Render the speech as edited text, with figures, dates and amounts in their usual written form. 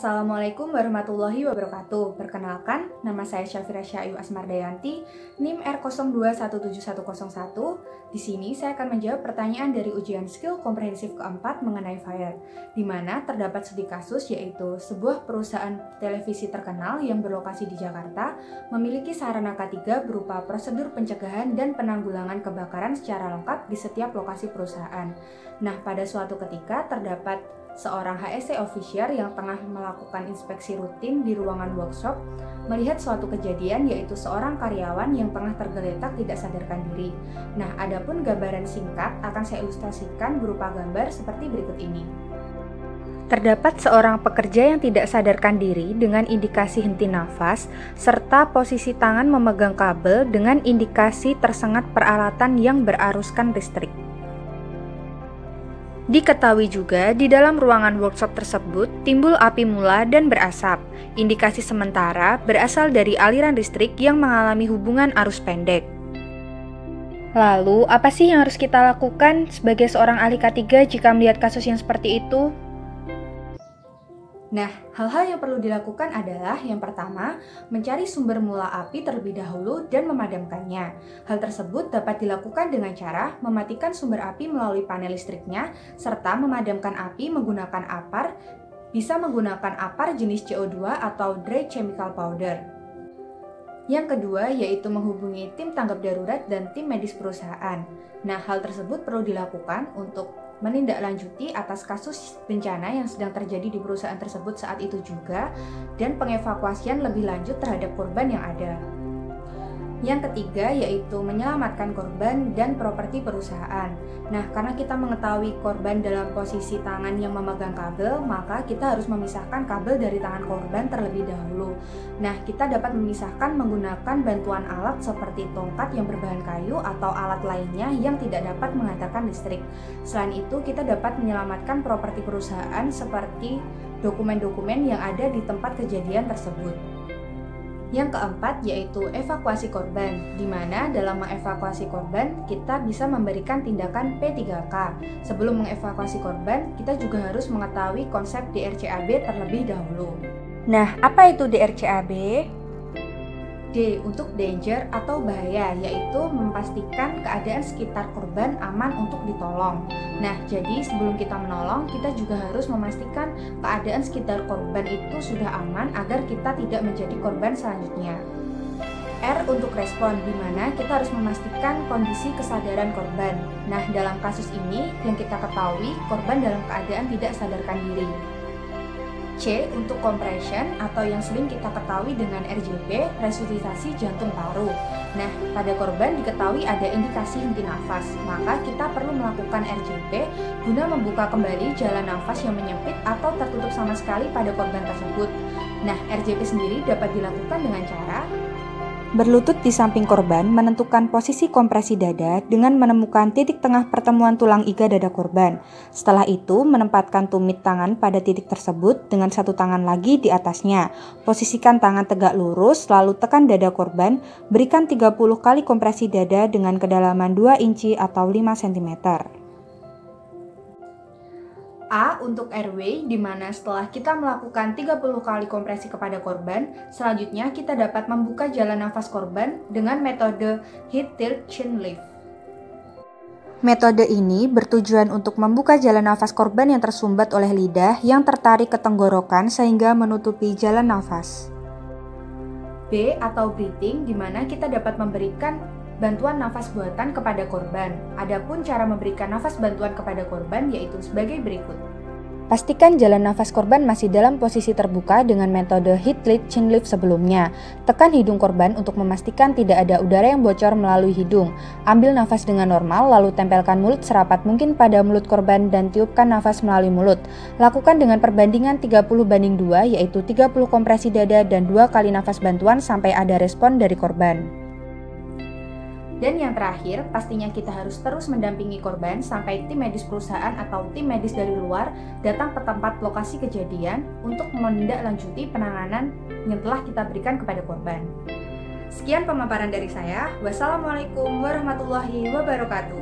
Assalamualaikum warahmatullahi wabarakatuh. Perkenalkan, nama saya Syafira Syayu Asmardayanti, NIM R02171101. Di sini saya akan menjawab pertanyaan dari ujian skill komprehensif keempat mengenai FIRE, di mana terdapat studi kasus yaitu sebuah perusahaan televisi terkenal yang berlokasi di Jakarta memiliki sarana K3 berupa prosedur pencegahan dan penanggulangan kebakaran secara lengkap di setiap lokasi perusahaan. Nah, pada suatu ketika terdapat seorang HSE officier yang tengah melakukan inspeksi rutin di ruangan workshop melihat suatu kejadian yaitu seorang karyawan yang tengah tergeletak tidak sadarkan diri. Nah, adapun gambaran singkat akan saya ilustrasikan berupa gambar seperti berikut ini. Terdapat seorang pekerja yang tidak sadarkan diri dengan indikasi henti nafas serta posisi tangan memegang kabel dengan indikasi tersengat peralatan yang beraruskan listrik. Diketahui juga di dalam ruangan workshop tersebut timbul api mula dan berasap. Indikasi sementara berasal dari aliran listrik yang mengalami hubungan arus pendek. Lalu, apa sih yang harus kita lakukan sebagai seorang ahli K3 jika melihat kasus yang seperti itu? Nah, hal-hal yang perlu dilakukan adalah yang pertama, mencari sumber mula api terlebih dahulu dan memadamkannya. Hal tersebut dapat dilakukan dengan cara mematikan sumber api melalui panel listriknya, serta memadamkan api menggunakan APAR, bisa menggunakan APAR jenis CO2 atau Dry Chemical Powder. Yang kedua, yaitu menghubungi tim tanggap darurat dan tim medis perusahaan. Nah, hal tersebut perlu dilakukan untuk menindaklanjuti atas kasus bencana yang sedang terjadi di perusahaan tersebut saat itu juga, dan pengevakuasian lebih lanjut terhadap korban yang ada. Yang ketiga yaitu menyelamatkan korban dan properti perusahaan. Nah, karena kita mengetahui korban dalam posisi tangan yang memegang kabel, maka kita harus memisahkan kabel dari tangan korban terlebih dahulu. Nah, kita dapat memisahkan menggunakan bantuan alat seperti tongkat yang berbahan kayu atau alat lainnya yang tidak dapat menghantarkan listrik. Selain itu, kita dapat menyelamatkan properti perusahaan seperti dokumen-dokumen yang ada di tempat kejadian tersebut. Yang keempat yaitu evakuasi korban, di mana dalam mengevakuasi korban kita bisa memberikan tindakan P3K. Sebelum mengevakuasi korban, kita juga harus mengetahui konsep DRCAB terlebih dahulu. Nah, apa itu DRCAB? D untuk danger atau bahaya, yaitu memastikan keadaan sekitar korban aman untuk ditolong. Nah, jadi sebelum kita menolong, kita juga harus memastikan keadaan sekitar korban itu sudah aman agar kita tidak menjadi korban selanjutnya. R untuk respon, di mana kita harus memastikan kondisi kesadaran korban. Nah, dalam kasus ini yang kita ketahui, korban dalam keadaan tidak sadarkan diri. C untuk compression atau yang sering kita ketahui dengan RJP, resusitasi jantung paru. Nah, pada korban diketahui ada indikasi henti nafas, maka kita perlu melakukan RJP guna membuka kembali jalan nafas yang menyempit atau tertutup sama sekali pada korban tersebut. Nah, RJP sendiri dapat dilakukan dengan cara berlutut di samping korban, menentukan posisi kompresi dada dengan menemukan titik tengah pertemuan tulang iga dada korban. Setelah itu, menempatkan tumit tangan pada titik tersebut dengan satu tangan lagi di atasnya. Posisikan tangan tegak lurus, lalu tekan dada korban, berikan 30 kali kompresi dada dengan kedalaman 2 inci atau 5 cm. A untuk airway, di mana setelah kita melakukan 30 kali kompresi kepada korban, selanjutnya kita dapat membuka jalan nafas korban dengan metode heat tilt chin lift. Metode ini bertujuan untuk membuka jalan nafas korban yang tersumbat oleh lidah yang tertarik ke tenggorokan sehingga menutupi jalan nafas. B atau breathing, di mana kita dapat memberikan bantuan nafas buatan kepada korban. Adapun cara memberikan nafas bantuan kepada korban yaitu sebagai berikut. Pastikan jalan nafas korban masih dalam posisi terbuka dengan metode heat tilt chin lift sebelumnya. Tekan hidung korban untuk memastikan tidak ada udara yang bocor melalui hidung. Ambil nafas dengan normal, lalu tempelkan mulut serapat mungkin pada mulut korban dan tiupkan nafas melalui mulut. Lakukan dengan perbandingan 30:2, yaitu 30 kompresi dada dan 2 kali nafas bantuan sampai ada respon dari korban. Dan yang terakhir, pastinya kita harus terus mendampingi korban sampai tim medis perusahaan atau tim medis dari luar datang ke tempat lokasi kejadian untuk menindaklanjuti penanganan yang telah kita berikan kepada korban. Sekian pemaparan dari saya. Wassalamualaikum warahmatullahi wabarakatuh.